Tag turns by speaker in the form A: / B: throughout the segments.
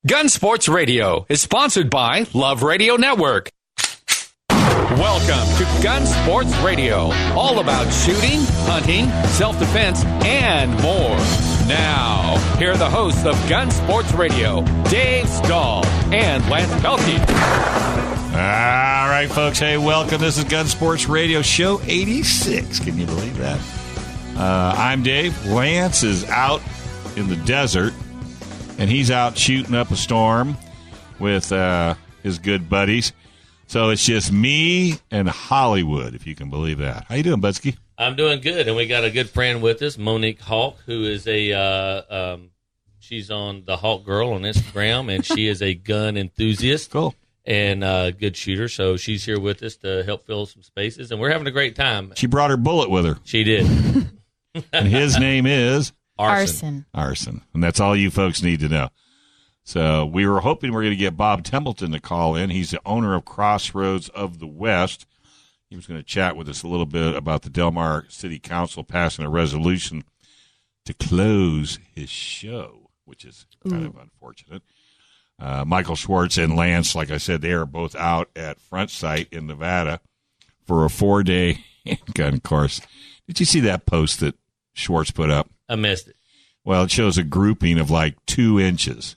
A: Gun Sports Radio is sponsored by Love Radio Network. Welcome to Gun Sports Radio, all about shooting, hunting, self-defense, and more. Now, here are the hosts of Gun Sports Radio, Dave Stahl and Lance Pelkey.
B: All right, folks. Hey, welcome. This is Gun Sports Radio, show 86. Can you believe that? I'm Dave. Lance is out in the desert, and he's out shooting up a storm with his good buddies. So it's just me and Hollywood, if you can believe that. How you doing, Budsky?
C: I'm doing good, and we got a good friend with us, Monique Hawk, who is she's on the Hawk Girl on Instagram, and she is a gun enthusiast.
B: Cool.
C: And good shooter, so she's here with us to help fill some spaces, and we're having a great time.
B: She brought her bullet with her.
C: She did.
B: And his name is?
C: Arson.
B: And that's all you folks need to know. So we were hoping we're going to get Bob Templeton to call in. He's the owner of Crossroads of the West. He was going to chat with us a little bit about the Del Mar City Council passing a resolution to close his show, which is kind of unfortunate. Michael Schwartz and Lance, like I said, they are both out at Front Sight in Nevada for a 4-day handgun course. Did you see that post that Schwartz put up?
C: I missed it.
B: Well, it shows a grouping of like 2 inches.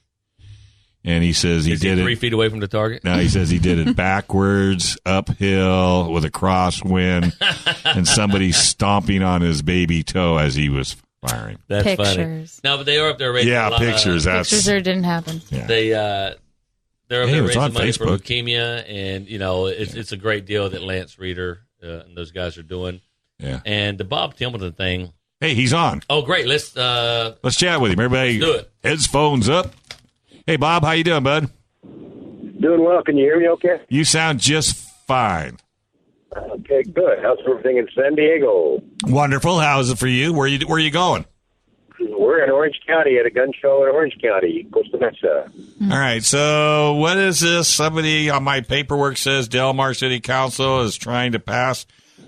B: And he says he did it
C: 3 feet away from the target?
B: No, he says he did it backwards, uphill, with a crosswind, and somebody stomping on his baby toe as he was firing.
C: That's
D: pictures.
C: Funny. No, but they are up there raising a lot
B: pictures.
D: Pictures or didn't happen.
B: Yeah.
C: They're up there raising money
B: Facebook
C: for leukemia, and it's a great deal that Lance Reeder and those guys are doing.
B: Yeah.
C: And the Bob Templeton thing.
B: Hey, he's on.
C: Oh, great! Let's
B: chat with him. Everybody,
C: do it.
B: Heads phones up. Hey, Bob, how you doing, bud?
E: Doing well. Can you hear me? Okay.
B: You sound just fine.
E: Okay, good. How's everything in San Diego?
B: Wonderful. How is it for you? Where are you going?
E: We're in Orange County at a gun show in Orange County, Costa Mesa.
B: All right. So what is this? Somebody on my paperwork says Del Mar City Council is trying to pass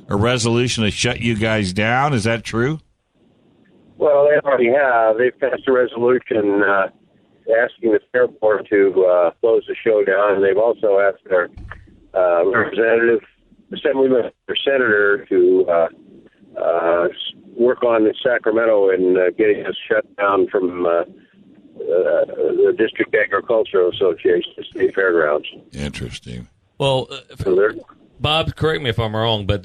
B: a resolution to shut you guys down. Is that true?
E: Well, they already have. They've passed a resolution asking the fair board to close the show down, and they've also asked their representative, assemblyman, or senator to work on the Sacramento and getting us shut down from the District Agricultural Association, the State Fairgrounds.
B: Interesting.
C: Well, Bob, correct me if I'm wrong, but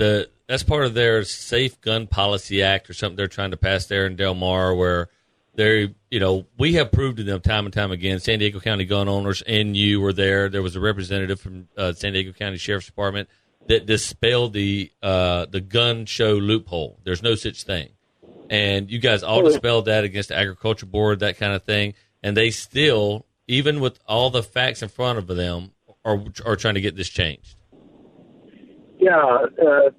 C: that's part of their Safe Gun Policy Act or something they're trying to pass there in Del Mar, where we have proved to them time and time again, San Diego County gun owners and you were there. There was a representative from San Diego County Sheriff's Department that dispelled the gun show loophole. There's no such thing. And you guys all dispelled that against the Agriculture Board, that kind of thing. And they still, even with all the facts in front of them, are trying to get this changed.
E: Yeah,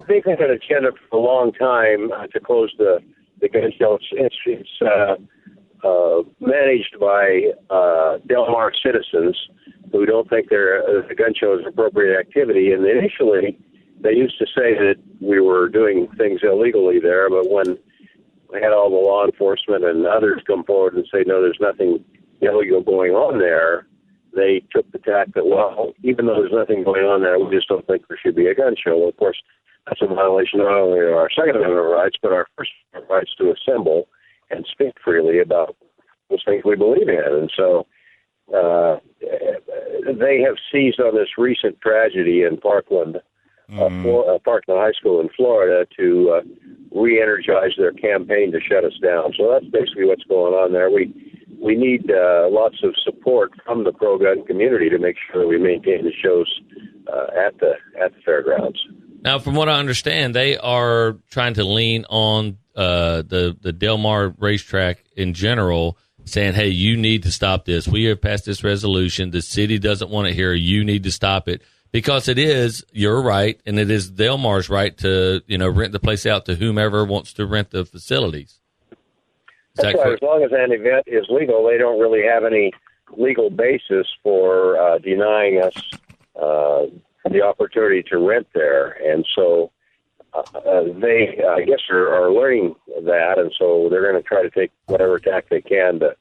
E: they've had an agenda for a long time to close the gun show. It's managed by Del Mar citizens who don't think the gun show is an appropriate activity. And initially, they used to say that we were doing things illegally there, but when we had all the law enforcement and others come forward and say, no, there's nothing illegal going on there, they took the tack that, well, even though there's nothing going on there, we just don't think there should be a gun show. Well, of course, that's a violation not only of our Second Amendment rights, but our First Amendment rights to assemble and speak freely about those things we believe in. And so they have seized on this recent tragedy in Parkland High School in Florida to re-energize their campaign to shut us down. So that's basically what's going on there. We need lots of support from the pro-gun community to make sure that we maintain the shows at the fairgrounds.
C: Now, from what I understand, they are trying to lean on the Del Mar racetrack in general, saying, hey, you need to stop this. We have passed this resolution. The city doesn't want it here. You need to stop it. Because it is your right, and it is Del Mar's right to, rent the place out to whomever wants to rent the facilities.
E: That's right. As long as an event is legal, they don't really have any legal basis for denying us the opportunity to rent there. And so they, I guess, are learning that, and so they're going to try to take whatever tack they can to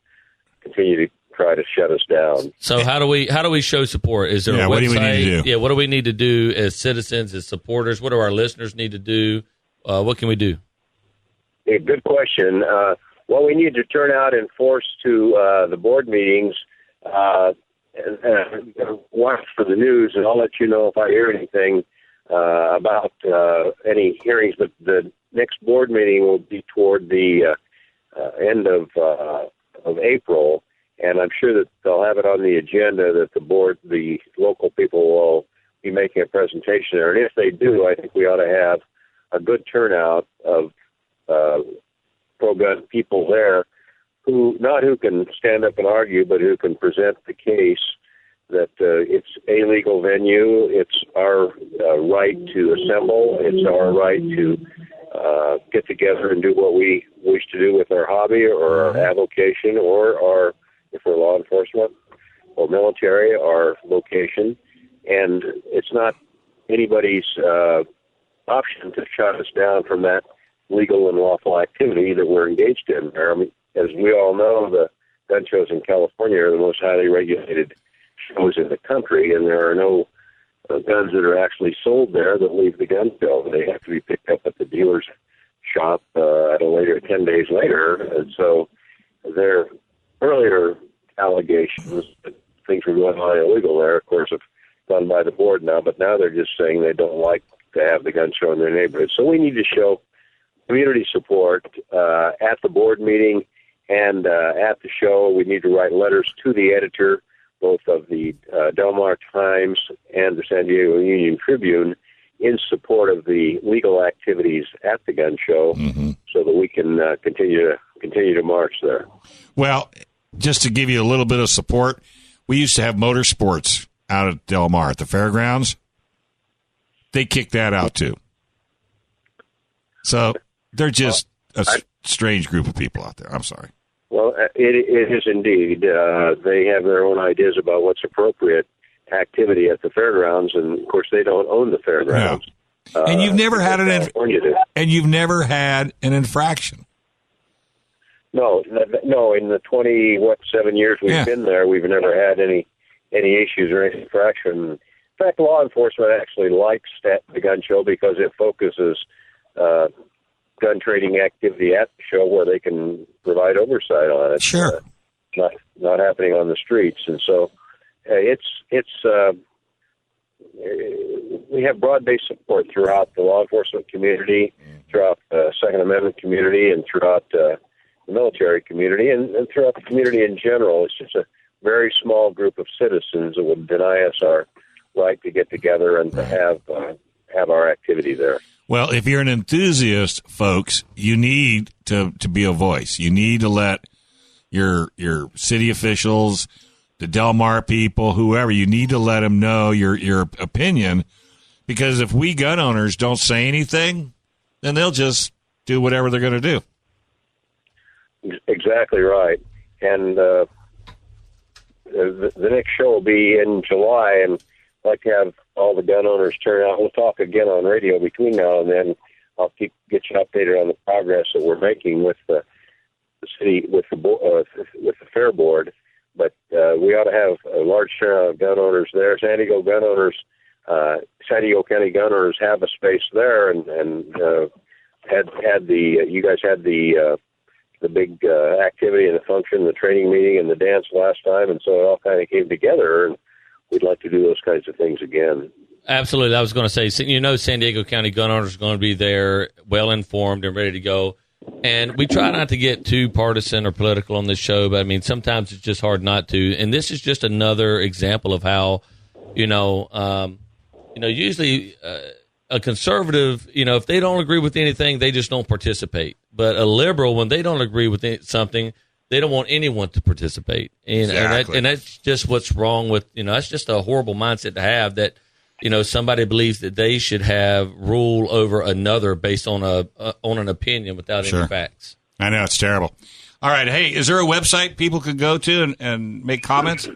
E: continue to try to shut us down.
C: So how do we show support? Is there a website?
B: What do we need to do?
C: Yeah, what do we need to do as citizens, as supporters? What do our listeners need to do? What can we do?
E: Yeah, good question. Well, we need to turn out in force to the board meetings. Watch for the news, and I'll let you know if I hear anything about any hearings. But the next board meeting will be toward the end of April, and I'm sure that they'll have it on the agenda that the local people will be making a presentation there. And if they do, I think we ought to have a good turnout of pro-gun people there who can stand up and argue, but who can present the case that it's a legal venue, it's our right to assemble, it's our right to get together and do what we wish to do with our hobby or our avocation or if we're law enforcement or military, our vocation. And it's not anybody's option to shut us down from that legal and lawful activity that we're engaged in. I mean, as we all know, the gun shows in California are the most highly regulated shows in the country, and there are no guns that are actually sold there that leave the gun show. They have to be picked up at the dealer's shop at a later 10 days later. And so their earlier allegations that things were going on illegal there, of course, have gone by the board now, but now they're just saying they don't like to have the gun show in their neighborhood. So we need to show community support at the board meeting and at the show. We need to write letters to the editor, both of the Del Mar Times and the San Diego Union Tribune, in support of the legal activities at the gun show, so that we can continue to march there.
B: Well, just to give you a little bit of support, we used to have motorsports out at Del Mar at the fairgrounds. They kicked that out too. So they're just a strange group of people out there. I'm sorry.
E: Well, it is indeed. They have their own ideas about what's appropriate activity at the fairgrounds, and of course, they don't own the fairgrounds.
B: No. And you've never had an infraction. No.
E: In the 7 years we've been there, we've never had any issues or any infraction. In fact, law enforcement actually likes the gun show because it focuses gun trading activity at the show where they can provide oversight on it.
B: Sure.
E: Not happening on the streets. And so we have broad-based support throughout the law enforcement community, throughout the Second Amendment community, and throughout the military community, and throughout the community in general. It's just a very small group of citizens that would deny us our right to get together and to have our activity there.
B: Well, if you're an enthusiast, folks, you need to be a voice. You need to let your city officials, the Del Mar people, whoever, you need to let them know your opinion, because if we gun owners don't say anything, then they'll just do whatever they're going to do.
E: Exactly right. And the next show will be in July, and I'd like to have all the gun owners turn out. We'll talk again on radio between now and then. I'll get you updated on the progress that we're making with the city, with the fair board. But we ought to have a large turnout of gun owners there. San Diego County gun owners have a space there, and you guys had the big activity and the function, the training meeting, and the dance last time, and so it all kind of came together. And we'd like to do those kinds of things again.
C: Absolutely. I was going to say, San Diego County gun owners are going to be there, well informed and ready to go. And we try not to get too partisan or political on this show, but I mean, sometimes it's just hard not to. And this is just another example of how, usually a conservative, if they don't agree with anything, they just don't participate. But a liberal, when they don't agree with something, they don't want anyone to participate. And that's just what's wrong with, that's just a horrible mindset to have, that, somebody believes that they should have rule over another based on an opinion without any facts.
B: I know, it's terrible. All right. Hey, is there a website people could go to and make comments?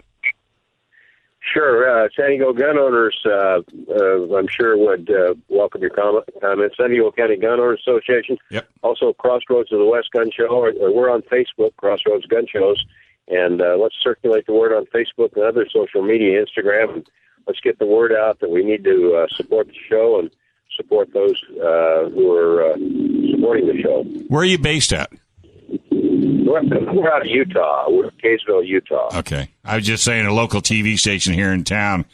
E: Sure. San Diego gun owners, I'm sure, would welcome your comments. San Diego County Gun Owners Association.
B: Yep.
E: Also, Crossroads of the West Gun Show. We're on Facebook, Crossroads Gun Shows. And let's circulate the word on Facebook and other social media, Instagram, and let's get the word out that we need to support the show and support those who are supporting the show.
B: Where are you based at?
E: We're out of Utah. We're in Kaysville, Utah.
B: Okay. I was just saying a local TV station here in town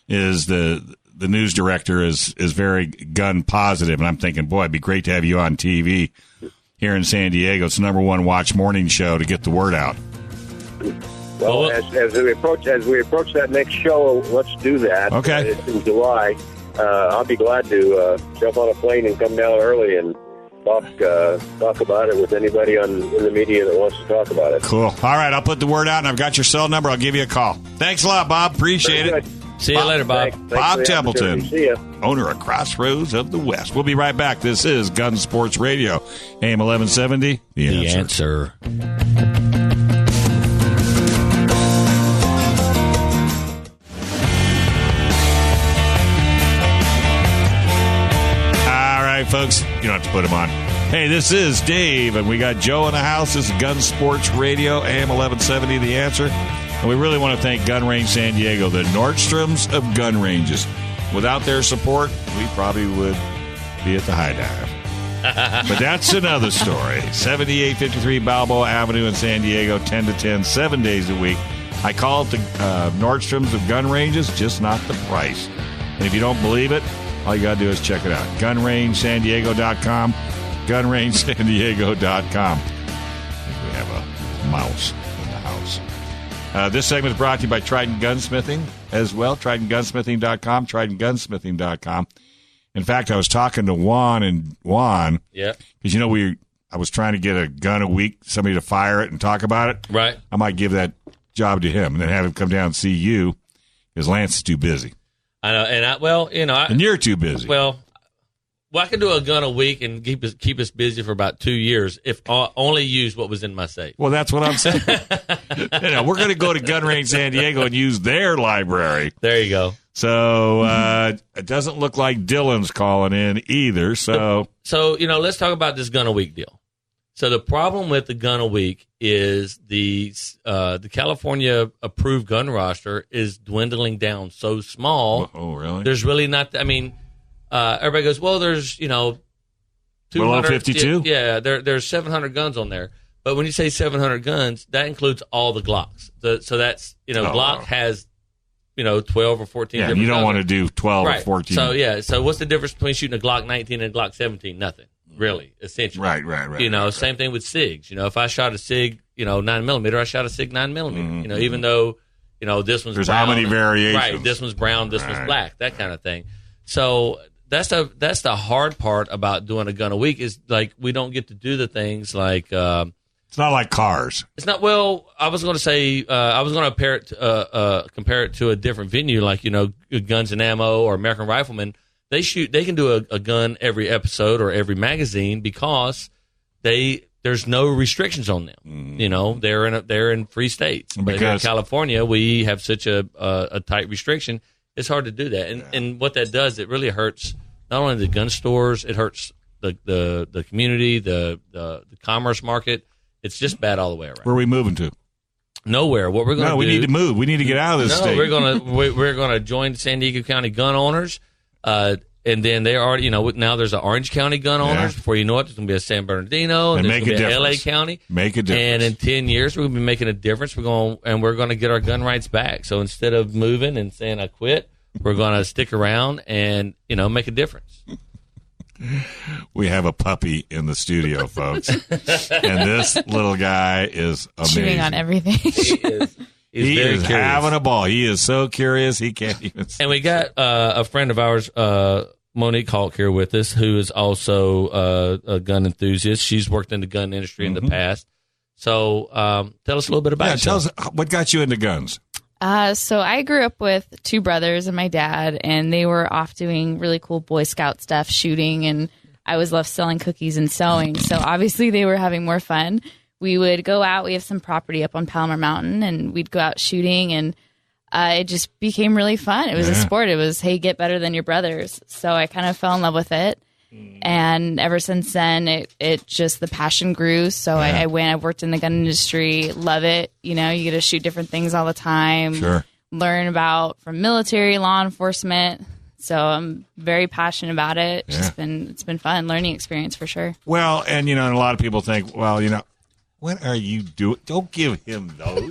B: is the news director is very gun positive, and I'm thinking, boy, it'd be great to have you on TV here in San Diego. It's the #1 watch morning show to get the word out.
E: Well, as we approach that next show, let's do that.
B: Okay.
E: It's in July. I'll be glad to jump on a plane and come down early and talk about it with anybody in the media that wants to talk about it.
B: Cool. All right, I'll put the word out, and I've got your cell number. I'll give you a call. Thanks a lot, Bob. Appreciate it.
C: See you later, Bob.
E: Thanks
B: Bob Templeton,
E: See ya.
B: owner of Crossroads of the West. We'll be right back. This is Gun Sports Radio, AM 1170. The answer. Folks, you don't have to put them on. Hey, this is Dave, and we got Joe in the house. This is Gun Sports Radio, AM 1170, The Answer. And we really want to thank Gun Range San Diego, the Nordstroms of gun ranges. Without their support, we probably would be at the High Dive. But that's another story. 7853 Balboa Avenue in San Diego, 10 to 10, 7 days a week. I call it the Nordstroms of gun ranges, just not the price. And if you don't believe it, all you got to do is check it out. GunRangeSanDiego.com. GunRangeSanDiego.com. We have a mouse in the house. This segment is brought to you by Trident Gunsmithing as well. TridentGunsmithing.com. TridentGunsmithing.com. In fact, I was talking to Juan.
C: Yeah.
B: Because, I was trying to get a gun a week, somebody to fire it and talk about it.
C: Right.
B: I might give that job to him and then have him come down and see you because Lance is too busy.
C: I know, and
B: you're too busy.
C: Well, I could do a gun a week and keep us busy for about 2 years if I only used what was in my safe.
B: Well, that's what I'm saying. We're going to go to Gun Range San Diego and use their library.
C: There you go.
B: So it doesn't look like Dylan's calling in either. So
C: let's talk about this gun a week deal. So the problem with the gun a week is the California approved gun roster is dwindling down so small.
B: Oh, really?
C: There's really not. Everybody goes, well, there's
B: 252.
C: Yeah, there's 700 guns on there. But when you say 700 guns, that includes all the Glocks. So that's Glock has 12 or 14.
B: Yeah,
C: different
B: you don't
C: guns.
B: want to do 12 or 14.
C: So yeah. So what's the difference between shooting a Glock 19 and a Glock 17? Nothing. Really, essentially.
B: Right.
C: Same thing with SIGs. If I shot a SIG, 9mm, I shot a SIG 9mm.
B: Mm-hmm.
C: Even though, this one's
B: there's
C: brown.
B: how many variations?
C: Right. This one's brown. This one's black. That kind of thing. So that's the hard part about doing a gun a week is like we don't get to do the things like.
B: It's not like cars.
C: It's not. Well, I was going to say I was going to compare it to a different venue like Guns and Ammo or American Rifleman. They can do a gun every episode or every magazine because there's no restrictions on them.
B: Mm.
C: They're in free states. But here in California, we have such a tight restriction. It's hard to do that. And what that does, it really hurts not only the gun stores, it hurts the community, the commerce market. It's just bad all the way around.
B: Where are we moving to?
C: Nowhere. What we're going to do?
B: No, we need to move. We need to get out of this state.
C: We're going to join San Diego County gun owners. And then they already, now there's an Orange County gun owners. Before you know it, there's going to be a San Bernardino, and there's going to be a LA County.
B: Make a difference.
C: And in 10 years, we're going to be making a difference. We're going to get our gun rights back. So instead of moving and saying I quit, we're going to stick around and make a difference.
B: We have a puppy in the studio, folks, and this little guy is amazing.
D: Chewing on everything.
C: He is
B: having a ball. He is so curious he can't even.
C: And we got a friend of ours, Monique Hulk, here with us, who is also a gun enthusiast. She's worked in the gun industry in the past. So tell us a little bit about yourself.
B: Tell us what got you into guns.
D: So I grew up with two brothers and my dad, and they were off doing really cool Boy Scout stuff, shooting, and I was left selling cookies and sewing. So obviously they were having more fun. We would go out. We have some property up on Palmer Mountain, and we'd go out shooting, and it just became really fun. It was a sport. It was, hey, get better than your brothers. So I kind of fell in love with it. And ever since then, it just, the passion grew. So I worked in the gun industry, love it. You know, you get to shoot different things all the time.
B: Sure.
D: Learn about from military, law enforcement. So I'm very passionate about it.
B: Yeah.
D: It's been fun, learning experience for sure.
B: Well, and you know, and a lot of people think, well, you know, what are you doing? Don't give him those.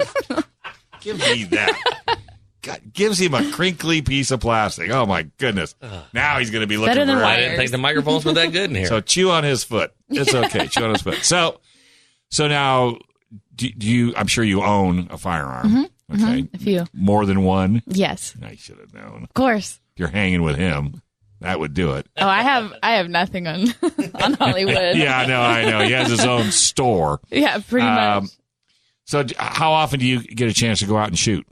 B: Give me that. God, gives him a crinkly piece of plastic. Oh my goodness! Now he's going to be looking
D: Better than
B: for.
C: I didn't think the microphones were that good in here.
B: So chew on his foot. It's okay. Chew on his foot. So now, do you? I'm sure you own a firearm. Okay,
D: A few.
B: More than one.
D: Yes,
B: I should have known.
D: of course.
B: If you're hanging with him, that would do it.
D: Oh, I have nothing on on Hollywood.
B: Yeah, I know. He has his own store.
D: Yeah, pretty much.
B: So how often do you get a chance to go out and shoot?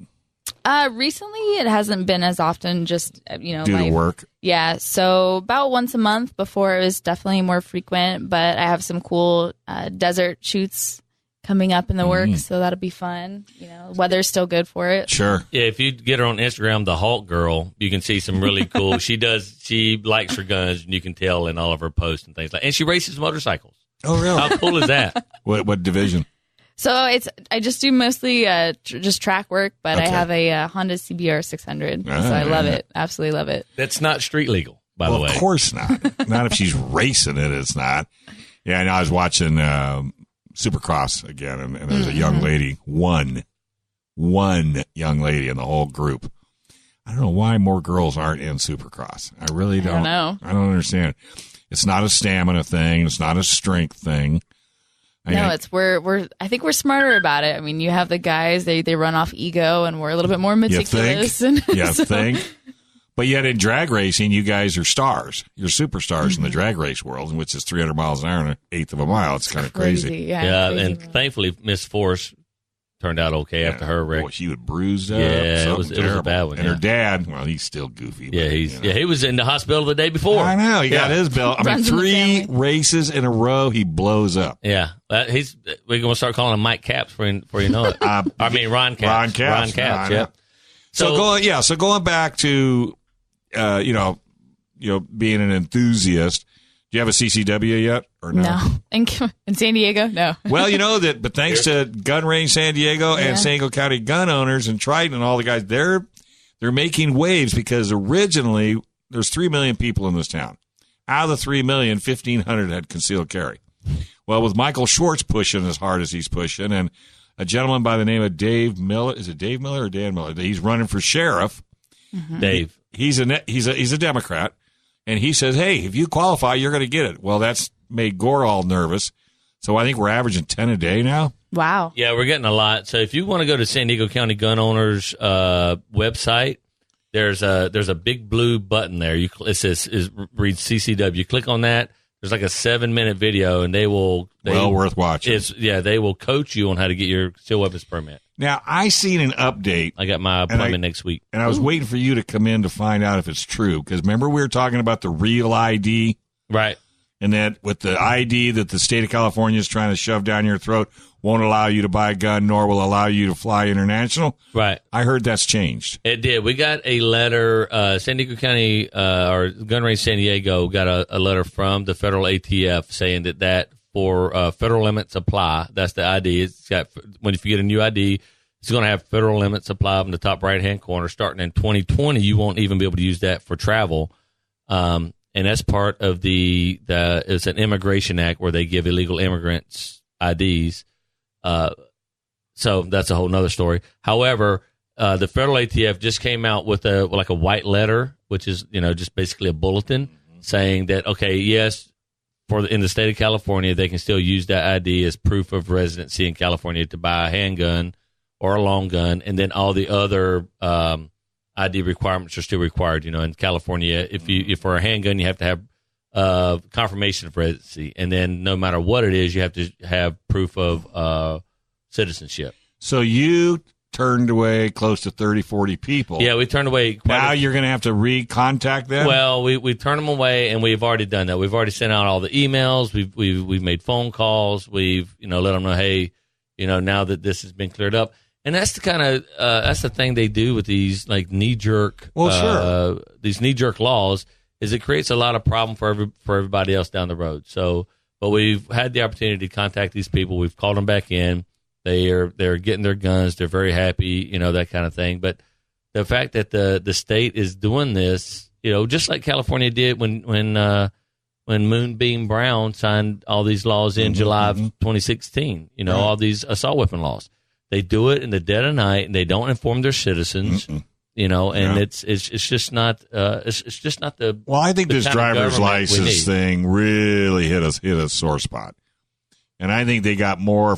D: Recently, it hasn't been as often. Just
B: Due to work.
D: Yeah, so about once a month. Before it was definitely more frequent, but I have some cool desert shoots coming up in the works, so that'll be fun. You know, weather's still good for it.
B: Sure.
C: Yeah, if you get her on Instagram, the Hulk Girl, you can see some really cool. She likes her guns, and you can tell in all of her posts and things like. And she races motorcycles.
B: Oh, really?
C: How cool is that?
B: What division?
D: So I just do mostly just track work, but
B: Okay.
D: I have a Honda CBR 600, so I love it. Absolutely love it.
C: That's not street legal, by the way.
B: Of course not. Not if she's racing it. It's not. Yeah, I know. I was watching Supercross again, and there's a young lady, one young lady in the whole group. I don't know why more girls aren't in Supercross. I really don't.
D: know.
B: I don't understand. It's not a stamina thing. It's not a strength thing.
D: It's we're I think we're smarter about it. I mean, you have the guys, they run off ego, and we're a little bit more meticulous.
B: You think? But yet in drag racing, you guys are stars. You're superstars in the drag race world, in which is 300 miles an hour and an eighth of a mile. It's kind of crazy.
C: Yeah,
D: crazy,
C: and thankfully Miss Force turned out okay after her wreck.
B: Boy, she was bruised up.
C: Yeah, it was
B: terrible.
C: a bad one.
B: And her dad, well, he's still goofy.
C: Yeah,
B: but,
C: he was in the hospital the day before.
B: I know. He got his belt. I mean,
D: Runs in the
B: 3
D: family.
B: races in a row, he blows up.
C: Yeah, we're going to start calling him Mike Caps before you know it. I mean Ron Caps.
B: Ron Caps.
C: Caps.
B: No,
C: Yeah.
B: So going back to, being an enthusiast. Do you have a CCW yet or no?
D: No. In San Diego, no.
B: Well, you know that, but thanks to Gun Range San Diego and San Diego County gun owners and Triton and all the guys, they're making waves because originally there's 3 million people in this town. Out of the 3 million, 1,500 had concealed carry. Well, with Michael Schwartz pushing as hard as he's pushing, and a gentleman by the name of Dave Miller, is it Dave Miller or Dan Miller? He's running for sheriff.
C: Dave.
B: He's a Democrat. And he says, hey, if you qualify, you're going to get it. Well, that's made Gore all nervous. So I think we're averaging 10 a day now.
D: Wow.
C: Yeah, we're getting a lot. So if you want to go to San Diego County Gun Owners website, there's a big blue button there. It says reads CCW. You click on that. There's like a 7-minute video, and
B: worth watching.
C: They will coach you on how to get your concealed weapons permit.
B: Now, I seen an update.
C: I got my appointment next week.
B: And I was waiting for you to come in to find out if it's true. Because remember we were talking about the real ID?
C: Right.
B: And that with the ID that the state of California is trying to shove down your throat won't allow you to buy a gun, nor will allow you to fly international.
C: Right.
B: I heard that's changed.
C: It did. We got a letter, San Diego County, or Gun Range San Diego got a letter from the federal ATF saying that for federal limits apply. That's the ID. It's got, if you get a new ID, it's going to have federal limits apply up in the top right-hand corner. Starting in 2020, you won't even be able to use that for travel. And that's part of it's an immigration act where they give illegal immigrants IDs. So that's a whole nother story. However, the federal ATF just came out with a white letter, which is, just basically a bulletin saying that, okay, yes, in the state of California, they can still use that ID as proof of residency in California to buy a handgun or a long gun. And then all the other, ID requirements are still required. In California, if for a handgun, you have to have confirmation of residency, and then no matter what it is, you have to have proof of citizenship.
B: So you turned away close to 30, 40 people.
C: Yeah, we turned away.
B: Now you're going to have to recontact them?
C: Well, we turned them away, and we've already done that. We've already sent out all the emails. We've made phone calls. We've let them know, hey, now that this has been cleared up. And that's the kind of that's the thing they do with these like knee jerk
B: sure.
C: These knee jerk laws is it creates a lot of problem for everybody else down the road. So, but we've had the opportunity to contact these people. We've called them back in. They're getting their guns. They're very happy, that kind of thing. But the fact that the state is doing this, just like California did when Moonbeam Brown signed all these laws in July of 2016, all these assault weapon laws. They do it in the dead of night, and they don't inform their citizens, and it's just not the.
B: Well, I think this driver's license thing really hit a sore spot, and I think they got more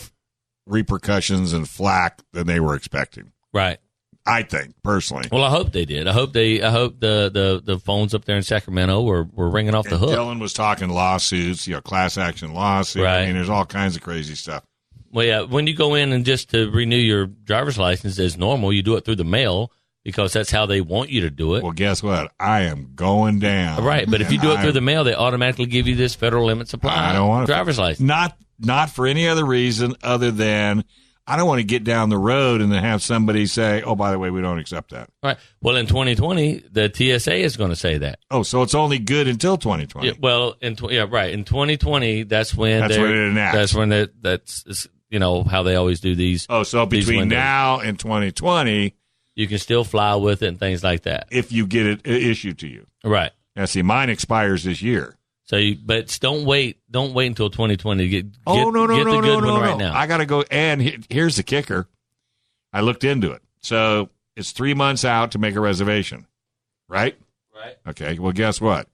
B: repercussions and flack than they were expecting.
C: Right.
B: I think personally.
C: Well, I hope they did. I hope the phones up there in Sacramento were ringing off the hook.
B: Dylan was talking lawsuits, class action lawsuits.
C: Right.
B: I mean, there's all kinds of crazy stuff.
C: Well, yeah, when you go in and just to renew your driver's license as normal, you do it through the mail because that's how they want you to do it.
B: Well, guess what? I am going down.
C: Right, but if you do it through the mail, they automatically give you this federal limit supply
B: I don't want
C: driver's license.
B: Not for any other reason other than I don't want to get down the road and then have somebody say, oh, by the way, we don't accept that.
C: Right. Well, in 2020, the TSA is going to say that.
B: Oh, so it's only good until 2020.
C: Yeah, well, right. In 2020, that's when
B: it enacts.
C: That's when that's how they always do these.
B: Oh, so between now and 2020,
C: you can still fly with it and things like that
B: if you get it issued to you.
C: Right.
B: Now, see, mine expires this year.
C: So, but don't wait until 2020 to get
B: no,
C: the good one right now.
B: I got to go. And here's the kicker. I looked into it. So it's 3 months out to make a reservation, right?
C: Right.
B: Okay. Well, guess what?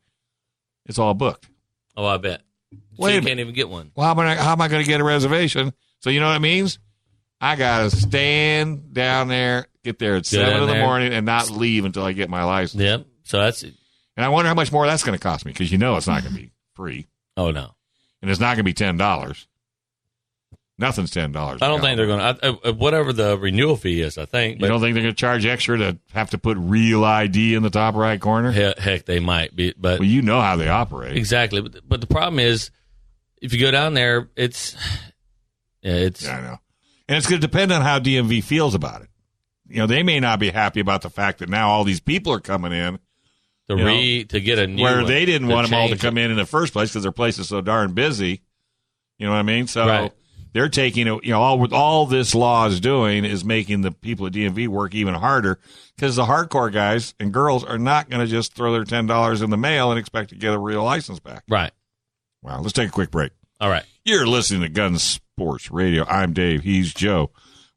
B: It's all booked.
C: Oh, I bet. So you can't even get one.
B: Well, how am I going to get a reservation? So you know what it means? I got to stand down there, get there at 7 in the morning, and not leave until I get my license.
C: Yep. So that's it.
B: And I wonder how much more that's going to cost me because it's not going to be free.
C: Oh, no.
B: And it's not going to be $10. Nothing's $10.
C: I don't think they're going to, whatever the renewal fee is, I think.
B: You don't think they're going to charge extra to have to put real ID in the top right corner?
C: Heck, they might be. But
B: well, you know how they operate.
C: Exactly. But the problem is, if you go down there, it's.
B: Yeah, I know. And it's going to depend on how DMV feels about it. They may not be happy about the fact that now all these people are coming in.
C: To get a new
B: where
C: one,
B: they didn't want them all to come in the first place because their place is so darn busy. You know what I mean? So they're taking it. All this law is doing is making the people at DMV work even harder because the hardcore guys and girls are not going to just throw their $10 in the mail and expect to get a real license back.
C: Right.
B: Wow. Let's take a quick break.
C: All right.
B: You're listening to Gun Sports Radio. I'm Dave. He's Joe.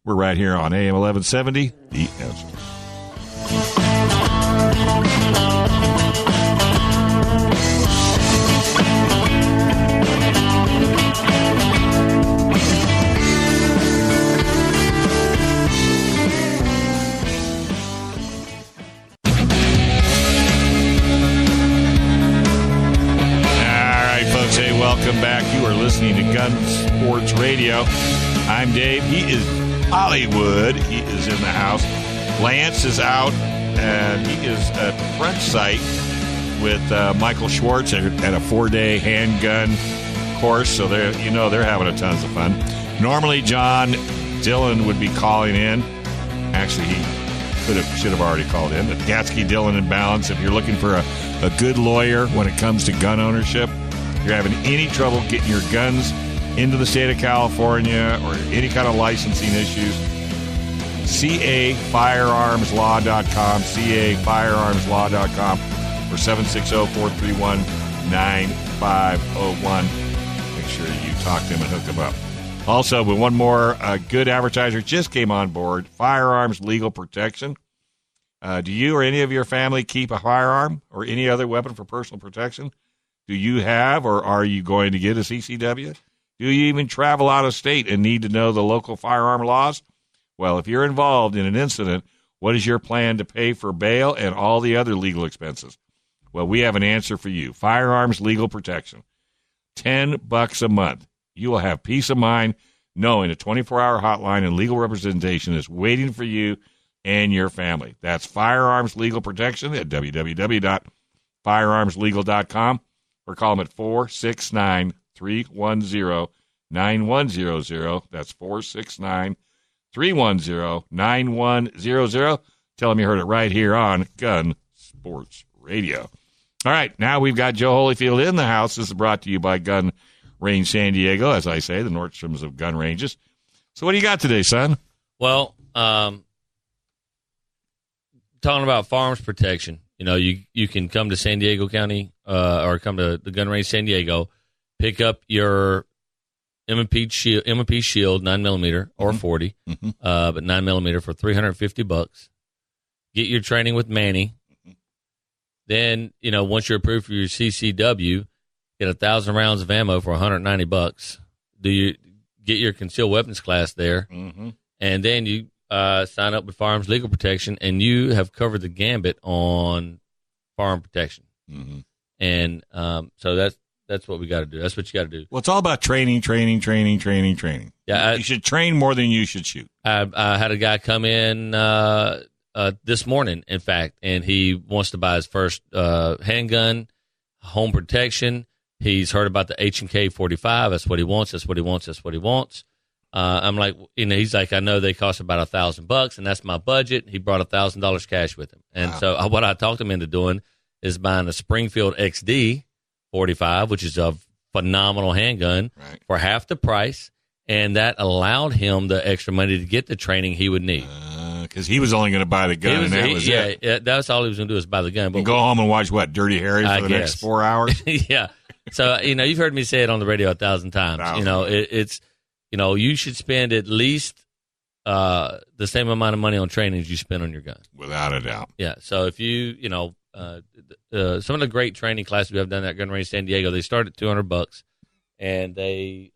B: We're right here on AM 1170. The Answer. Welcome back. You are listening to Gun Sports Radio. I'm Dave. He is Hollywood. He is in the house. Lance is out, and he is at Front Sight with Michael Schwartz at a 4-day handgun course. So they're having a tons of fun. Normally, John Dillon would be calling in. Actually, he should have already called in. But Gatsky, Dillon, and Balance. If you're looking for a good lawyer when it comes to gun ownership, you're having any trouble getting your guns into the state of California or any kind of licensing issues, cafirearmslaw.com, cafirearmslaw.com, or 760-431-9501. Make sure you talk to them and hook them up. Also, with one more good advertiser just came on board, Firearms Legal Protection. Do you or any of your family keep a firearm or any other weapon for personal protection? Do you have or are you going to get a CCW? Do you even travel out of state and need to know the local firearm laws? Well, if you're involved in an incident, what is your plan to pay for bail and all the other legal expenses? Well, we have an answer for you. Firearms Legal Protection. $10 a month. You will have peace of mind knowing a 24-hour hotline and legal representation is waiting for you and your family. That's Firearms Legal Protection at www.firearmslegal.com. Or call them at 469-310-9100. That's 469-310-9100. Tell them you heard it right here on Gun Sports Radio. All right, now we've got Joe Holyfield in the house. This is brought to you by Gun Range San Diego, as I say, the Nordstroms of gun ranges. So what do you got today, son?
C: Well, talking about firearms protection, you can come to San Diego County or come to the Gun Range San Diego, pick up your M&P shield 9mm or 40, but 9mm for $350. Get your training with Manny. Then, once you're approved for your CCW, get 1,000 rounds of ammo for $190. Get your concealed weapons class there, and then you sign up with Firearms Legal Protection, and you have covered the gambit on firearm protection. And so that's what we got to do. That's what you got to do.
B: Well, it's all about training.
C: Yeah,
B: you should train more than you should shoot.
C: I had a guy come in this morning, in fact, and he wants to buy his first handgun, home protection. He's heard about the H&K 45. That's what he wants. I'm like, he's like, I know they cost about $1,000, and that's my budget. He brought $1,000 cash with him. And so what I talked him into doing is buying a Springfield XD 45, which is a phenomenal handgun, for half the price. And that allowed him the extra money to get the training he would need.
B: Because he was only going to buy the gun, and that was it.
C: Yeah, that's all he was going to do is buy the gun.
B: But go home and watch, Dirty Harry for the next 4 hours?
C: Yeah. So, you've heard me say it on the radio 1,000 times. It's you should spend at least the same amount of money on training as you spend on your gun.
B: Without a doubt.
C: Yeah. So if some of the great training classes we have done at Gun Range San Diego, they start at $200, and they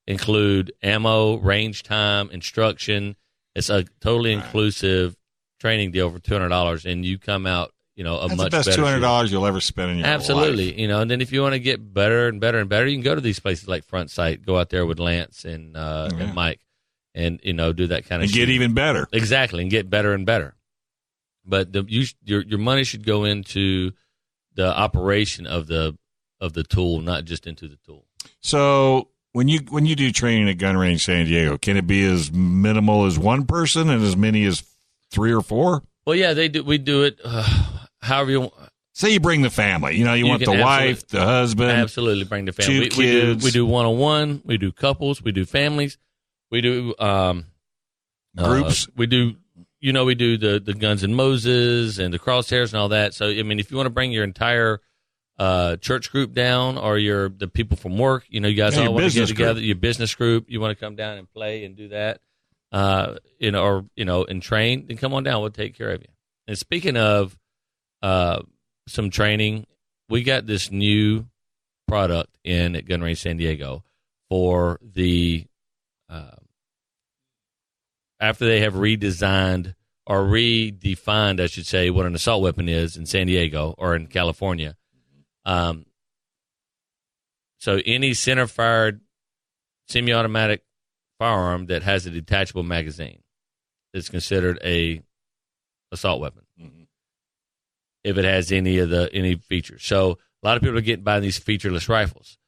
C: include ammo, range time, instruction. It's a totally inclusive training deal for $200, and you come out,
B: That's
C: much
B: the best
C: better
B: $200 you'll ever spend in your life.
C: Absolutely. And then if you want to get better and better and better, you can go to these places like Front Sight, go out there with Lance and Mike, and do that kind of shit.
B: Get even better.
C: Exactly, and get better and better. But your money should go into the operation of the tool, not just into the tool.
B: So when you do training at Gun Range San Diego, can it be as minimal as one person and as many as 3 or 4?
C: Well, yeah, they do. We do it however you want.
B: Say you bring the family. You want the wife, the husband.
C: Absolutely, bring the family.
B: 2 kids.
C: We do one-on-one. We do couples. We do families. We do
B: groups.
C: We do. We do the Guns and Moses and the Crosshairs and all that. So, if you want to bring your entire church group down, or the people from work, you guys all want to get together. Your business group, you want to come down and play and do that, and train, then come on down. We'll take care of you. And speaking of some training, we got this new product in at Gun Range San Diego for the after they have redesigned or redefined, I should say, what an assault weapon is in San Diego or in California. So any center-fired semi-automatic firearm that has a detachable magazine is considered a assault weapon if it has any features. So a lot of people are getting by these featureless rifles.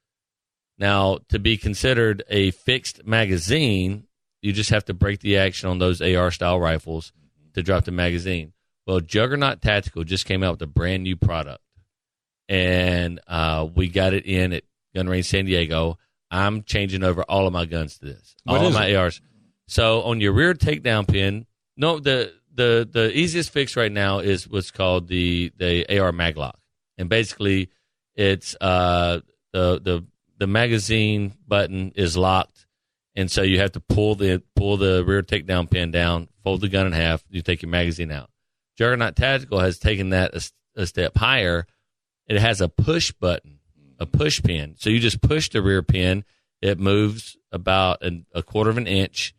C: Now, to be considered a fixed magazine, you just have to break the action on those AR-style rifles to drop the magazine. Well, Juggernaut Tactical just came out with a brand-new product, and we got it in at Gun Range San Diego. I'm changing over all of my guns to this, all of my ARs. So on your rear takedown pin, the easiest fix right now is what's called the AR maglock, and basically it's the magazine button is locked. And so you have to pull the rear takedown pin down, fold the gun in half, you take your magazine out. Juggernaut Tactical has taken that a step higher. It has a push button, a push pin. So you just push the rear pin. It moves about a quarter of an inch,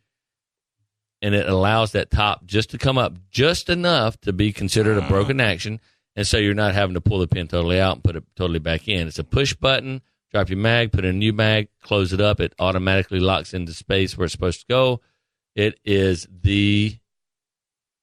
C: and it allows that top just to come up just enough to be considered a broken action. And so you're not having to pull the pin totally out and put it totally back in. It's a push button. Drop your mag, put in a new mag, close it up. It automatically locks into space where it's supposed to go. It is the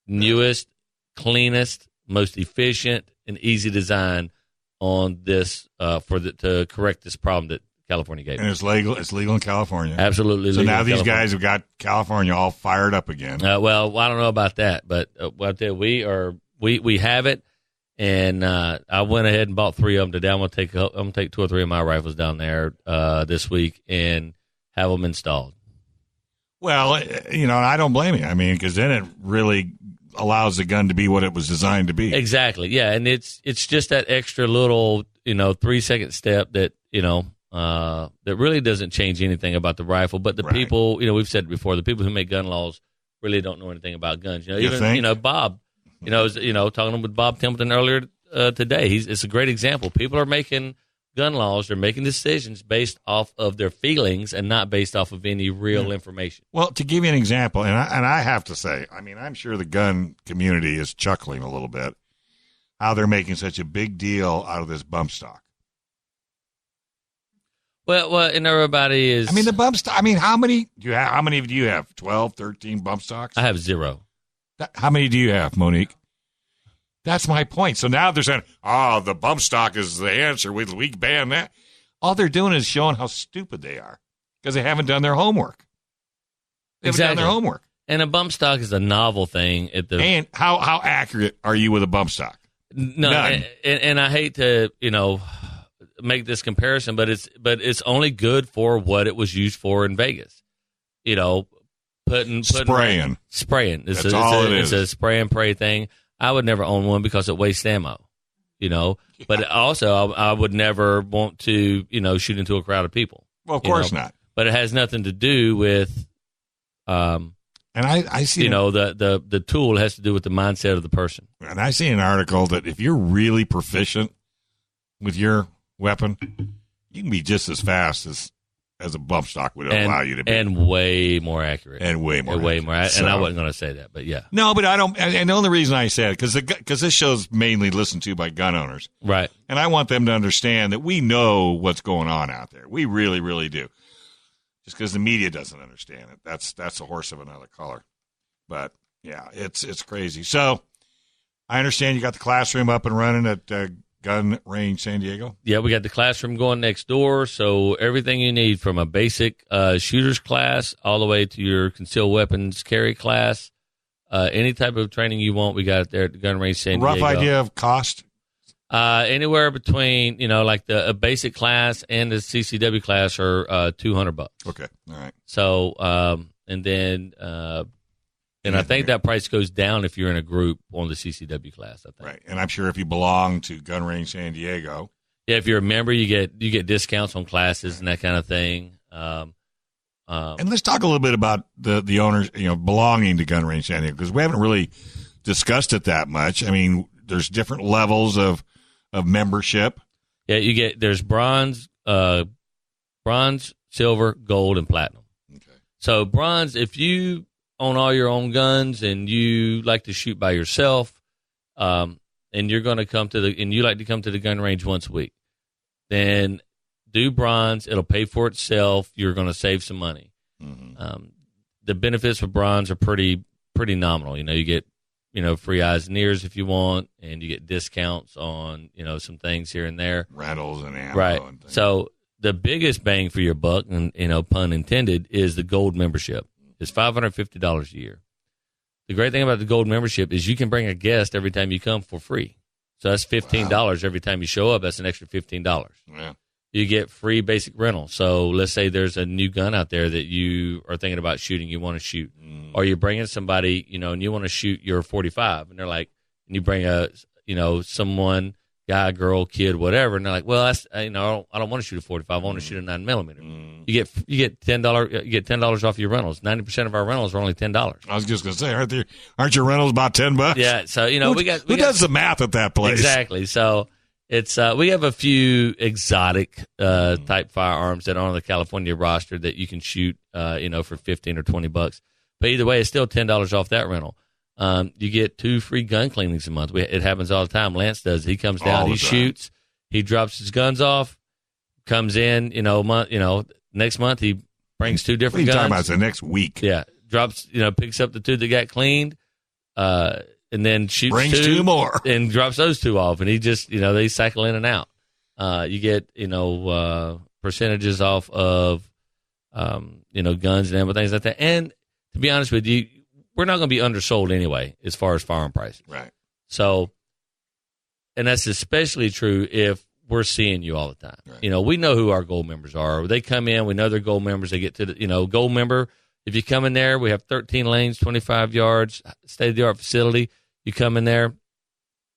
C: newest, cleanest, most efficient, and easy design on this to correct this problem that California gave.
B: And it's legal. It's legal in California.
C: Absolutely legal.
B: So now these guys have got California all fired up again.
C: Well, I don't know about that, but I tell you, we have it. And I went ahead and bought 3 of them today. I'm gonna take 2 or 3 of my rifles down there this week and have them installed.
B: Well, I don't blame you. I mean, because then it really allows the gun to be what it was designed to be.
C: Exactly. Yeah, and it's just that extra little 3-second step that that really doesn't change anything about the rifle. But the people, we've said it before, the people who make gun laws really don't know anything about guns. Bob. Talking with Bob Templeton earlier today, it's a great example. People are making gun laws, they're making decisions based off of their feelings and not based off of any real information.
B: Well, to give you an example, and I have to say, I mean, I'm sure the gun community is chuckling a little bit how they're making such a big deal out of this bump stock.
C: Well, and everybody is.
B: I mean, the bump stock. I mean, how many do you have? How many do you have? 12, 13 bump stocks?
C: I have 0.
B: How many do you have, Monique? That's my point. So now they're saying, the bump stock is the answer. We ban that. All they're doing is showing how stupid they are because they haven't done their homework. They haven't done their homework.
C: And a bump stock is a novel thing.
B: And how accurate are you with a bump stock?
C: No, and I hate to, make this comparison, but it's only good for what it was used for in Vegas. Putting
B: spraying.
C: That's
B: all it is.
C: It's a spray and pray thing. I would never own one because it wastes ammo, But also, I would never want to, shoot into a crowd of people.
B: Well, of course not.
C: But it has nothing to do with,
B: and I see,
C: the tool has to do with the mindset of the person.
B: And I see an article that if you're really proficient with your weapon, you can be just as fast as a bump stock would allow you to be.
C: And way more accurate.
B: And way more accurate.
C: And I wasn't going to say that, but yeah.
B: No, but I don't. And the only reason I said it, because this show's mainly listened to by gun owners.
C: Right.
B: And I want them to understand that we know what's going on out there. We really, really do. Just because the media doesn't understand it. That's a horse of another color. But, yeah, it's crazy. So, I understand you got the classroom up and running at Gun Range San Diego?
C: Yeah, we got the classroom going next door, so everything you need from a basic shooter's class all the way to your concealed weapons carry class, any type of training you want, we got it there at the Gun Range San Diego.
B: Rough idea of cost?
C: Anywhere between, like a basic class and the CCW class are $200.
B: Okay, all right.
C: So, and then... And I think that price goes down if you're in a group on the CCW class, I think.
B: Right. And I'm sure if you belong to Gun Range San Diego.
C: Yeah, if you're a member, you get discounts on classes and that kind of thing.
B: And let's talk a little bit about the owners, belonging to Gun Range San Diego, because we haven't really discussed it that much. I mean, there's different levels of membership.
C: Yeah, there's bronze, silver, gold, and platinum.
B: Okay.
C: So bronze, if you own all your own guns and you like to shoot by yourself, and you're going to you like to come to the gun range once a week, then do bronze. It'll pay for itself. You're going to save some money. Mm-hmm. The benefits for bronze are pretty nominal. You get free eyes and ears if you want, and you get discounts on some things here and there,
B: rentals and ammo.
C: Right.
B: And things.
C: So the biggest bang for your buck, and pun intended, is the gold membership. It's $550 a year. The great thing about the gold membership is you can bring a guest every time you come for free. So that's $15 every time you show up. That's an extra $15.
B: Yeah.
C: You get free basic rental. So let's say there's a new gun out there that you are thinking about shooting, you want to shoot, or you're bringing somebody, and you want to shoot your 45, and they're like, and you bring someone, guy, girl, kid, whatever, and they're like, well, that's I don't want to shoot a 45. I want to shoot a 9mm. You get $10 off your rentals. 90% of our rentals are only $10.
B: I was just going to say, aren't your rentals about $10?
C: Yeah, so
B: who does the math at that place?
C: Exactly. So it's we have a few exotic type firearms that are on the California roster that you can shoot for $15 or $20. But either way, it's still $10 off that rental. You get 2 free gun cleanings a month. It happens all the time. Lance does. He comes down, he shoots, he drops his guns off, comes in, next month he brings 2 different guns.
B: What are you talking about? It's the next week.
C: Yeah. Drops, picks up the 2 that got cleaned, and then shoots
B: brings 2 more.
C: And drops those 2 off. And he just, they cycle in and out. You get, percentages off of, guns and things like that. And to be honest with you, we're not going to be undersold anyway as far as firearm prices.
B: Right.
C: So and that's especially true if we're seeing you all the time. Right. We know who our gold members are. They come in, we know they're gold members. They get to the, gold member. If you come in there, we have 13 lanes, 25 yards, state-of-the-art facility. You come in there,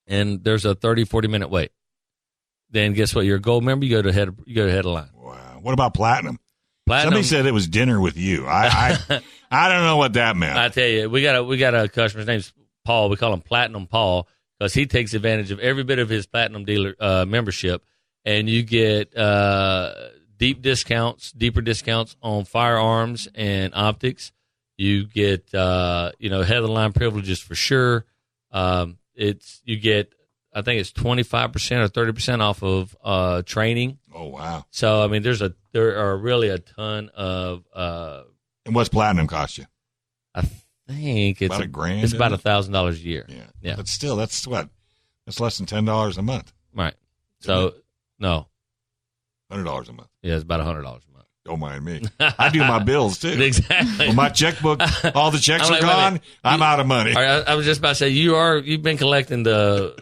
C: and there's a 30, 40-minute wait. Then guess what? You're a gold member. You go to head of line.
B: Wow. What about platinum?
C: Platinum.
B: Somebody said it was dinner with you. I don't know what that meant.
C: I tell you, we got a customer's name's Paul. We call him Platinum Paul because he takes advantage of every bit of his platinum dealer membership, and you get deeper discounts on firearms and optics. You get head of the line privileges for sure. You get, I think it's 25% or 30% off of training.
B: Oh wow!
C: So I mean, there are really a ton of.
B: And what's platinum cost you?
C: I think it's
B: about $1,000.
C: It's about $1,000 a year. Yeah.
B: But still, that's what? That's less than $10 a month.
C: Right. So no,
B: $100 a month.
C: Yeah, it's about $100 a month.
B: Don't mind me. I do my bills too.
C: Exactly.
B: When my checkbook, all the checks are gone, I'm out of money.
C: I was just about to say you've been collecting the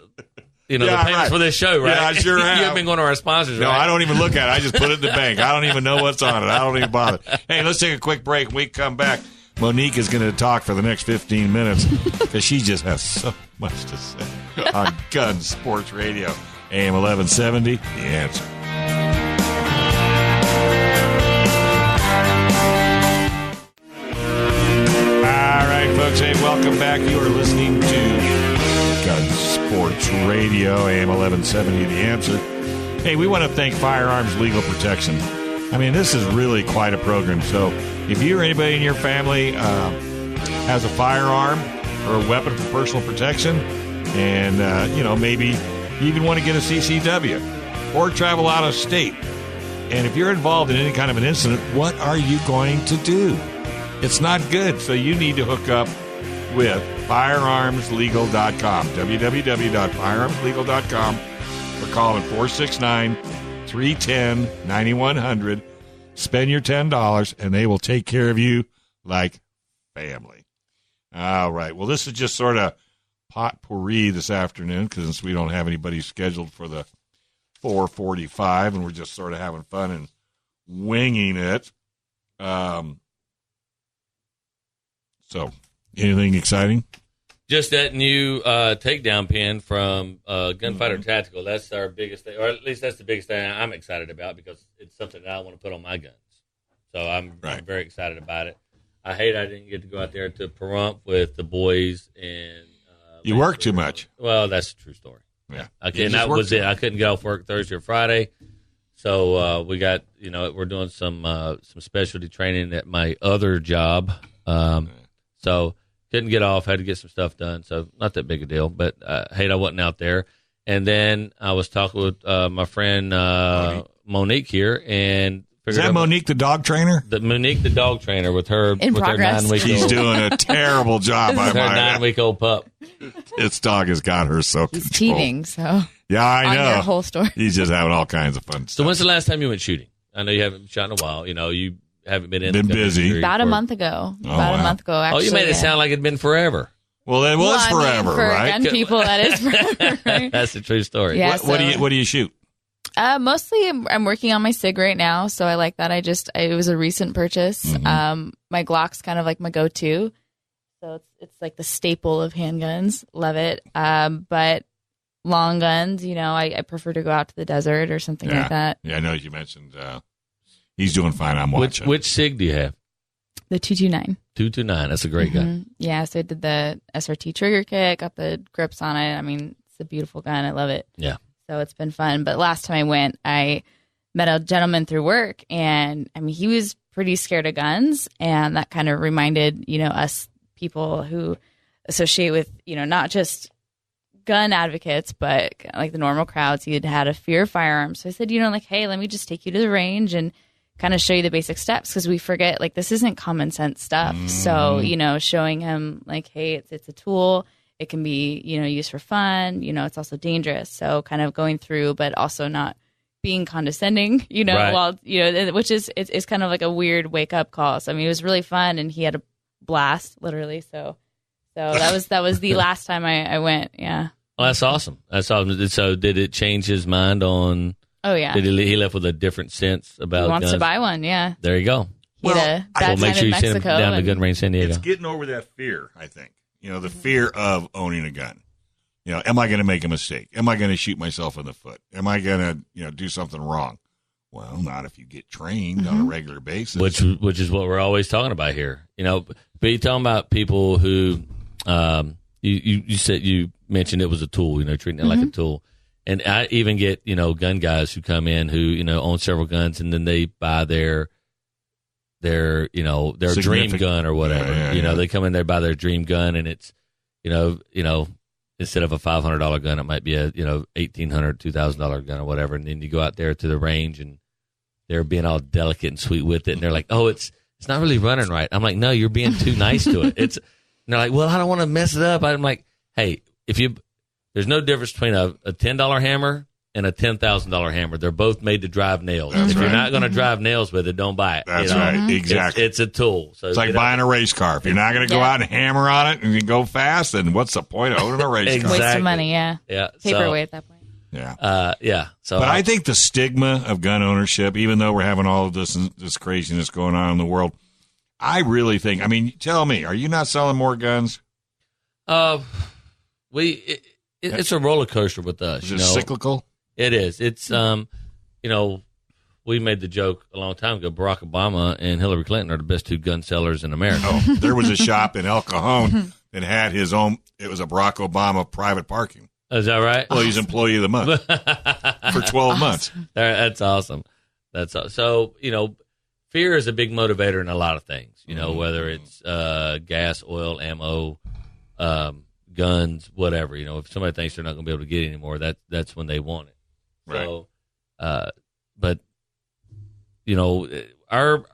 C: payments for this show, right?
B: Yeah, I sure have.
C: You've been going to our sponsors,
B: No,
C: right?
B: I don't even look at it. I just put it in the bank. I don't even know what's on it. I don't even bother. Hey, let's take a quick break. When we come back, Monique is going to talk for the next 15 minutes because she just has so much to say on Gun Sports Radio. AM 1170, The Answer. All right, folks. Hey, welcome back. You are listening to Gun Sports Radio, AM 1170, The Answer. Hey, we want to thank Firearms Legal Protection. I mean, this is really quite a program. So if you or anybody in your family has a firearm or a weapon for personal protection, and, maybe you even want to get a CCW or travel out of state, and if you're involved in any kind of an incident, what are you going to do? It's not good. So you need to hook up with firearmslegal.com, www.firearmslegal.com, or call them 469-310-9100. Spend your $10, and they will take care of you like family. All right. Well, this is just sort of potpourri this afternoon because we don't have anybody scheduled for the 4:45, and we're just sort of having fun and winging it. So, anything exciting?
C: Just that new takedown pin from Gunfighter Tactical. That's our biggest thing, or at least that's the biggest thing I'm excited about because it's something that I want to put on my guns. So I'm very excited about it. I hate I didn't get to go out there to Pahrump with the boys. And
B: you work too much.
C: Well, that's a true story.
B: Yeah.
C: And that was it. I couldn't get off work Thursday or Friday. So we got, we're doing some specialty training at my other job. So couldn't get off, had to get some stuff done. So not that big a deal, but hate I wasn't out there. And then I was talking with my friend Monique here. And
B: is that Monique the dog trainer?
C: Monique the dog trainer with her
D: in progress.
C: 9-week-old.
B: She's doing a terrible job.
C: With her 9-week-old pup.
B: This dog has got her so
D: He's
B: controlled.
D: teething, so
B: yeah, I know.
D: On your whole story.
B: He's just having all kinds of fun stuff.
C: So when's the last time you went shooting? I know you haven't shot in a while. You haven't been in.
B: Been busy.
D: About a month ago. A month ago, actually.
C: Oh, you made it sound like it'd been forever.
B: Well, it was forever,
D: for
B: right?
D: Gun people, that is forever. Right?
C: That's a true story.
D: Yeah,
B: what do you shoot?
D: Mostly I'm working on my SIG right now, so I like that. It was a recent purchase. Mm-hmm. My Glock's kind of like my go-to. So it's like the staple of handguns. Love it. But long guns, I prefer to go out to the desert or something like that.
B: Yeah, I know you mentioned he's doing fine. I'm watching.
C: Which SIG do you have?
D: The 229.
C: 229. That's a great gun.
D: Yeah, so I did the SRT trigger kit, got the grips on it. I mean, it's a beautiful gun. I love it.
C: Yeah.
D: So it's been fun. But last time I went, I met a gentleman through work, and I mean, he was pretty scared of guns, and that kind of reminded, us people who associate with, not just gun advocates, but like the normal crowds. He had a fear of firearms. So I said, hey, let me just take you to the range and kind of show you the basic steps, because we forget, like, this isn't common sense stuff. So, showing him like, hey, it's a tool. It can be, used for fun. It's also dangerous. So kind of going through, but also not being condescending,
C: Right.
D: while, which is, it's kind of like a weird wake up call. So, I mean, it was really fun, and he had a blast, literally. So that was the last time I went. Yeah.
C: Well, that's awesome. That's awesome. So did it change his mind on?
D: Oh, yeah.
C: Did he left with a different sense about
D: He wants
C: guns?
D: to buy one, yeah.
C: There you go.
D: He had a bad
C: Make
D: time
C: sure
D: in
C: you send him
D: Mexico.
C: down to Gun Range San Diego.
B: It's getting over that fear, I think. The fear of owning a gun. Am I going to make a mistake? Am I going to shoot myself in the foot? Am I going to, do something wrong? Well, not if you get trained on a regular basis.
C: Which is what we're always talking about here. But you're talking about people who, you mentioned it was a tool, treating it like a tool. And I even get, gun guys who come in who, own several guns and then they buy their dream gun or whatever.
B: Yeah.
C: They come in there, buy their dream gun and it's, instead of a $500 gun, it might be a, $1,800, $2,000 gun or whatever. And then you go out there to the range and they're being all delicate and sweet with it. And they're like, oh, it's not really running right. I'm like, no, you're being too nice to it. And they're like, well, I don't want to mess it up. I'm like, hey, there's no difference between a $10 hammer and a $10,000 hammer. They're both made to drive nails.
B: That's
C: if
B: right.
C: you're not going to drive nails with it, don't buy it.
B: That's right. Exactly.
C: It's a tool. So
B: it's like buying a race car. If you're not going to go out and hammer on it and you go fast, then what's the point of owning a race car?
C: Exactly.
D: Waste of money, yeah.
C: Yeah.
D: Paperweight at that point.
B: Yeah.
C: So,
B: but I think the stigma of gun ownership, even though we're having all of this craziness going on in the world, I really think. I mean, tell me, are you not selling more guns?
C: It's a roller coaster with us.
B: Is it cyclical?
C: It is. It's we made the joke a long time ago. Barack Obama and Hillary Clinton are the best two gun sellers in America.
B: Oh, there was a shop in El Cajon that had his own. It was a Barack Obama private parking.
C: Is that right?
B: Well, he's employee of the month for 12 months.
C: That's awesome. So fear is a big motivator in a lot of things. Whether it's gas, oil, ammo, guns, whatever. If somebody thinks they're not going to be able to get it anymore, that's when they want it.
B: Right.
C: So, but our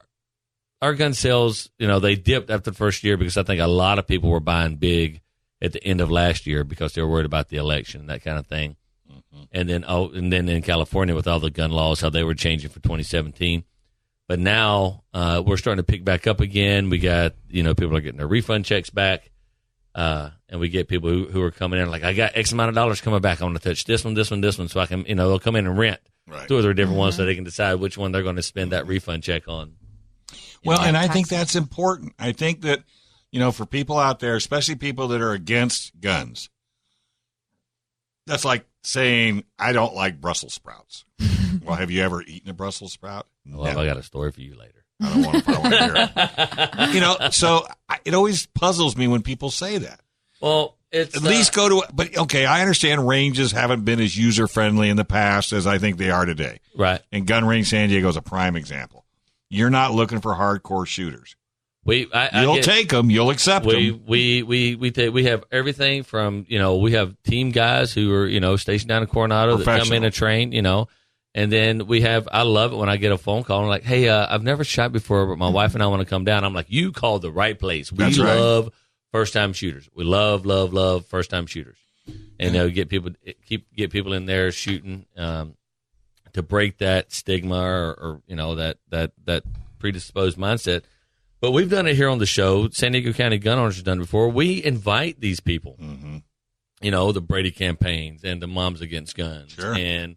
C: gun sales, they dipped after the first year because I think a lot of people were buying big at the end of last year because they were worried about the election and that kind of thing. Mm-hmm. And then in California with all the gun laws, how they were changing for 2017. But now we're starting to pick back up again. We got, people are getting their refund checks back. And we get people who are coming in like, I got X amount of dollars coming back. I want to touch this one. So I can, they'll come in and rent 2 or 3 different ones so they can decide which one they're going to spend that refund check on.
B: Well, and I think that's important. I think that, for people out there, especially people that are against guns, that's like saying, I don't like Brussels sprouts. Well, have you ever eaten a Brussels sprout?
C: Well, I got a story for you later.
B: I don't want to hear it. So it always puzzles me when people say that.
C: Well, it's
B: at least go to, but okay, I understand ranges haven't been as user friendly in the past as I think they are today.
C: Right.
B: And Gun Range San Diego is a prime example. You're not looking for hardcore shooters. You'll take them. You'll accept them.
C: We have everything from, we have team guys who are, stationed down in Coronado that come in and train, and then I love it when I get a phone call and like, hey, I've never shot before, but my wife and I want to come down. I'm like, you called the right place. We love first-time shooters. We love first-time shooters. And get people in there shooting to break that stigma or that predisposed mindset. But we've done it here on the show. San Diego County Gun Owners have done it before. We invite these people, the Brady campaigns and the Moms Against Guns and,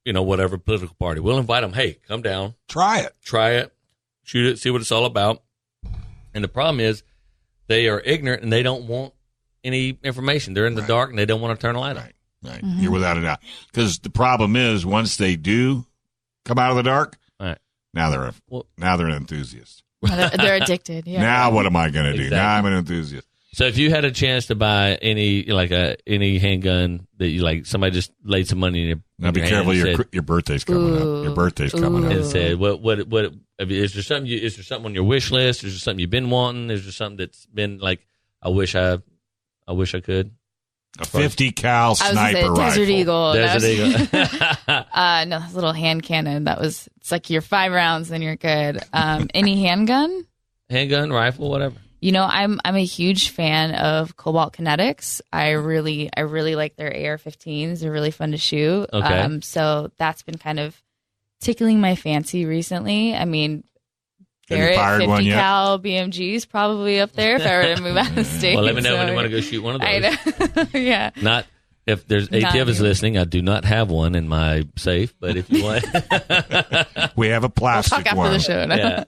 C: whatever political party. We'll invite them. Hey, come down.
B: Try it.
C: Shoot it. See what it's all about. And the problem is they are ignorant and they don't want any information. They're in the dark and they don't want to turn a light on.
B: Right. Mm-hmm. You're without a doubt. Because the problem is once they do come out of the dark, now they're an enthusiast.
D: They're addicted. Yeah.
B: Now what am I going to do? Now I'm an enthusiast.
C: So if you had a chance to buy any handgun that you like, somebody just laid some money in your
B: now be careful. Your birthday's coming up. Your birthday's coming up.
C: And said, what is there something? Is there something on your wish list? Is there something you've been wanting? Is there something that's been like, I wish I could.
B: A 50 cal sniper rifle.
D: Desert Eagle.
C: Desert Eagle.
D: No, it's a little hand cannon. It's like your 5 rounds, then you're good. Any handgun?
C: Handgun, rifle, whatever.
D: I'm a huge fan of Cobalt Kinetics. I really like their AR-15s. They're really fun to shoot.
C: Okay.
D: So that's been kind of tickling my fancy recently. I mean, Barrett 50 cal BMG's probably up there if I were to move out of the state.
C: Well, let me know when you want to go shoot one of those.
D: I know. Yeah.
C: Not if there's ATF is listening. I do not have one in my safe, but if you want,
B: we have a plastic
D: talk
B: one.
D: After the show. No?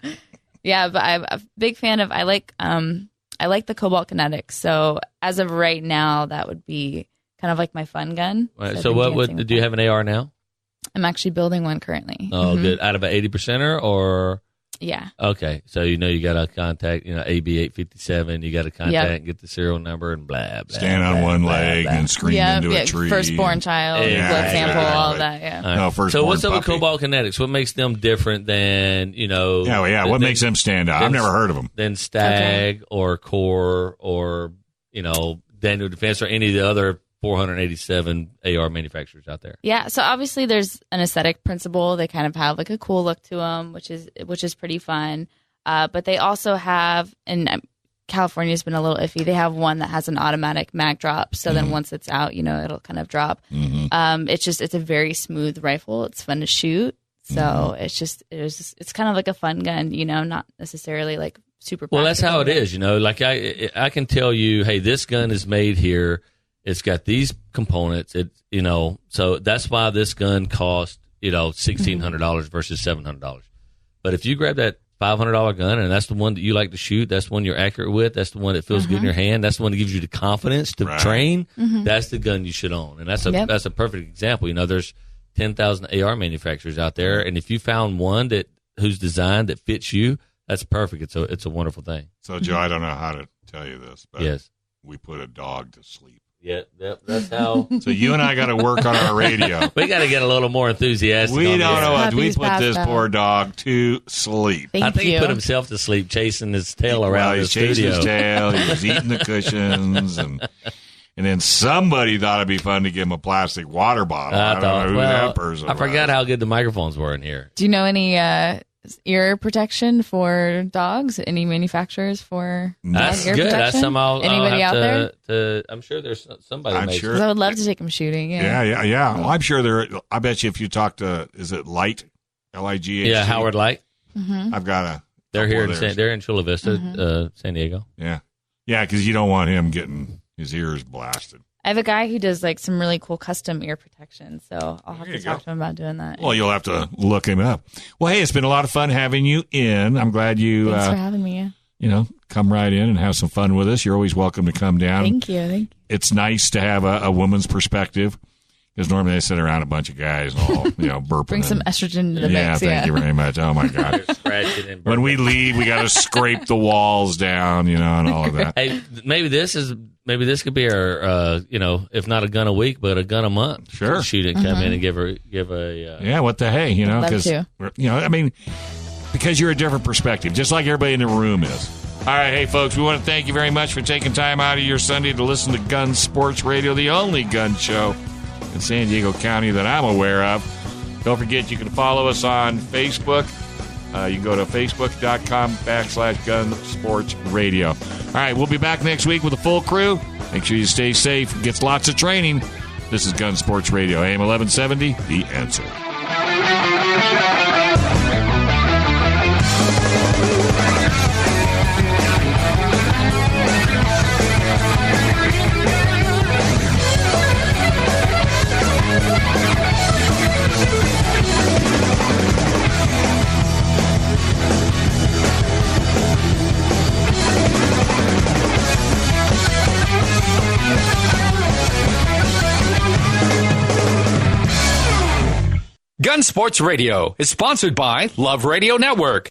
D: Yeah, but I'm a big fan of. I like the Cobalt Kinetics. So as of right now, that would be kind of like my fun gun.
C: Right. So what do you have an AR now?
D: I'm actually building one currently.
C: Oh, good. Out of an 80%er or?
D: Yeah.
C: Okay. So you got to contact, AB 857. You got to contact and get the serial number and blah, blah.
B: Stand on one leg and scream into a tree.
D: Firstborn child, blood sample, all of that. Yeah.
B: No,
C: so what's up with Cobalt Kinetics? What makes them different than,
B: what makes them stand out? I've never heard of them.
C: Than Stag or Core or, Daniel Defense or any of the other 487 AR manufacturers out there.
D: Yeah, so obviously there's an aesthetic principle. They kind of have like a cool look to them, which is pretty fun. But they also have, and California's been a little iffy. They have one that has an automatic mag drop, so then once it's out, it'll kind of drop. It's a very smooth rifle. It's fun to shoot. So it's kind of like a fun gun, not necessarily like super.
C: Well, that's how it is, Like I can tell you, hey, this gun is made here. It's got these components. So that's why this gun cost $1,600 versus $700. But if you grab that $500 gun and that's the one that you like to shoot, that's the one you're accurate with, that's the one that feels good in your hand, that's the one that gives you the confidence to train. That's the gun you should own, and that's a perfect example. There's 10,000 AR manufacturers out there, and if you found one who's designed that fits you, that's perfect. It's a wonderful thing.
B: So, Joe, I don't know how to tell you this, but
C: yes,
B: we put a dog to sleep.
C: Yeah, that's how.
B: So you and I got to work on our radio.
C: We got to get a little more enthusiastic.
B: We don't know what we put this poor dog to sleep.
C: I think he put himself to sleep, chasing his tail around the studio.
B: Chasing his tail. He was eating the cushions, and then somebody thought it'd be fun to give him a plastic water bottle. I don't know who that person was.
C: I forgot how good the microphones were in here.
D: Do you know any ear protection for dogs? Any manufacturers for
C: that's
D: ear
C: good.
D: protection?
C: That's some
D: Anybody out there?
C: I'm sure there's somebody.
B: I'm
C: makes
B: sure.
D: I would love to take them shooting. Yeah.
B: Well, I'm sure there. I bet you if you talk to, is it Light, LIGHT?
C: Yeah, Howard Light.
B: I've got a.
C: They're here they're in Chula Vista, San Diego.
B: Yeah, because you don't want him getting his ears blasted.
D: I have a guy who does like some really cool custom ear protection, so I'll have to talk to him about doing that.
B: Well, you'll have to look him up. Well, hey, it's been a lot of fun having you in. I'm glad you.
D: Thanks for having me.
B: Come right in and have some fun with us. You're always welcome to come down.
D: Thank you.
B: It's nice to have a woman's perspective, because normally they sit around a bunch of guys and all, burping.
D: Bring some estrogen into the mix.
B: Yeah, thank you very much. Oh, my God. When we leave, we got to scrape the walls down, and all of that.
C: Hey, maybe this could be our, if not a gun a week, but a gun a month.
B: Sure.
C: Shoot it, come in and give a.
B: Yeah, what the hey,
D: because,
B: because you're a different perspective, just like everybody in the room is. All right, hey, folks, we want to thank you very much for taking time out of your Sunday to listen to Gun Sports Radio, the only gun show in San Diego County that I'm aware of. Don't forget, you can follow us on Facebook. You can go to facebook.com/Gun Sports Radio. All right, we'll be back next week with a full crew. Make sure you stay safe. Gets lots of training. This is Gun Sports Radio, AM 1170, The Answer.
A: Gun Sports Radio is sponsored by Love Radio Network.